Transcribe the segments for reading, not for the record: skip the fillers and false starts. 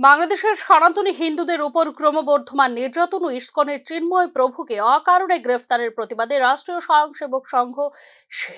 বাংলাদেশের সনাতনী হিন্দুদের উপর ক্রমবর্ধমান নির্যাতন ও ইসকনের চিন্ময় প্রভুকে অকারণে গ্রেফতারের প্রতিবাদে রাষ্ট্রীয় স্বয়ংসেবক সংঘ,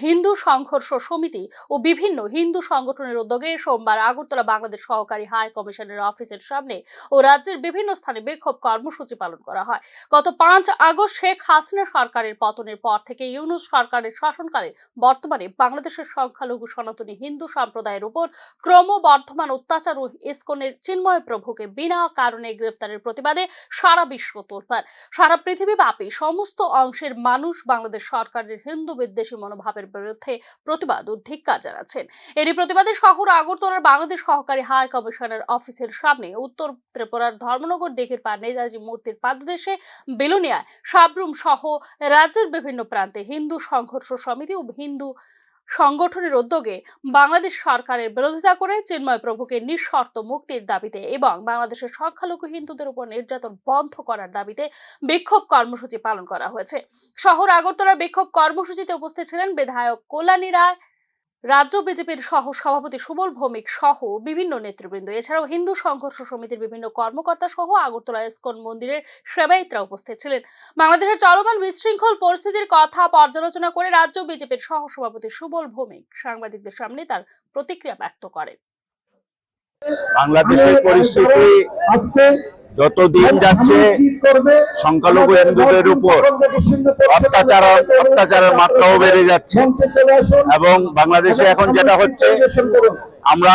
হিন্দু সংঘর্ষ সমিতি ও বিভিন্ন হিন্দু সংগঠনের উদ্যোগে সোমবার আগরতলা বাংলাদেশ সহকারী হাই কমিশনের অফিসের সামনে ও রাজ্যের বিভিন্ন স্থানে বিক্ষোভ কর্মসূচি পালন করা হয়। গত 5 আগস্ট শেখ হাসিনা সরকারের পতনের পর থেকে ইউনূস সরকারের শাসনকালে বর্তমানে বাংলাদেশের সংখ্যালঘু সনাতনী হিন্দু সম্প্রদায়ের উপর ক্রমবর্ধমান অত্যাচার ও ইসকনের চিন্ময় প্রভুকে বিনা কারণে গ্রেফতারের প্রতিবাদে সারা বিশ্ব তোলপাড়। সারা পৃথিবীব্যাপী সমস্ত অংশের মানুষ বাংলাদেশ সরকারের হিন্দু বিদ্বেষী মনোভাবের বিরুদ্ধে প্রতিবাদ ও ধিক্কার জানাচ্ছেন। এরই প্রতিবাদে শহর আগরতলার বাংলাদেশ সহকারী হাই কমিশনার অফিসের সামনে, উত্তর ত্রিপুরার ধর্মনগর দিঘির পাড় নেতাজি মূর্তির পাদদেশে, বেলুনিয়ায়, সাবরুম সহ রাজ্যের বিভিন্ন প্রান্তে হিন্দু সংঘর্ষ সমিতি ও হিন্দু সংগঠনের উদ্যোগে বাংলাদেশ সরকারের বিরোধিতা করে চিন্ময় প্রভুকে নিঃশর্ত মুক্তির দাবিতে এবং বাংলাদেশের সংখ্যালঘু হিন্দুদের উপর নির্যাতন বন্ধ করার দাবিতে বিক্ষোভ কর্মসূচি পালন করা হয়েছে। শহর আগরতলার বিক্ষোভ কর্মসূচিতে উপস্থিত ছিলেন বিধায়ক কল্যাণী রায়, রাজ্য বিজেপির সহ সভাপতি সুবল ভৌমিক সহ বিভিন্ন নেতৃবৃন্দ, এছাড়াও হিন্দু সংঘর্ষ সমিতির বিভিন্ন কর্মকর্তা সহ আগরতলা ইসকন মন্দিরের সেবায়েতরা উপস্থিত ছিলেন। বাংলাদেশের চলমান বিশৃঙ্খল পরিস্থিতির কথা পর্যালোচনা করে রাজ্য বিজেপির সহ সভাপতি সুবল ভৌমিক সাংবাদিকদের সামনে তার প্রতিক্রিয়া ব্যক্ত করেন। বাংলাদেশের পরিস্থিতি যত দিন যাচ্ছে সংখ্যালঘু হিন্দুদের উপর অত্যাচারের মাত্রাও বেড়ে যাচ্ছে এবং বাংলাদেশে এখন যেটা হচ্ছে আমরা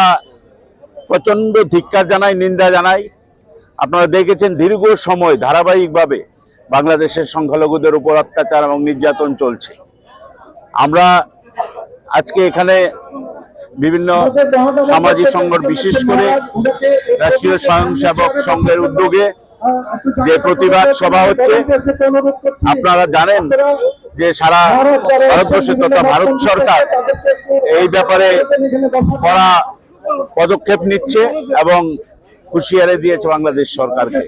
প্রচন্ড ধিক্কার জানাই, নিন্দা জানাই। আপনারা দেখেছেন দীর্ঘ সময় ধারাবাহিকভাবে বাংলাদেশের সংখ্যালঘুদের উপর অত্যাচার এবং নির্যাতন চলছে। আমরা আজকে এখানে বিভিন্ন সামাজিক সংগঠন, বিশেষ করে রাষ্ট্রীয় স্বয়ংসেবক সংঘের উদ্যোগে যে প্রতিবাদ সভা হচ্ছে, আপনারা জানেন যে সারা ভারতবর্ষে তথা ভারত সরকার এই ব্যাপারে কড়া পদক্ষেপ নিচ্ছে এবং হুঁশিয়ারি দিয়েছে বাংলাদেশ সরকারকে।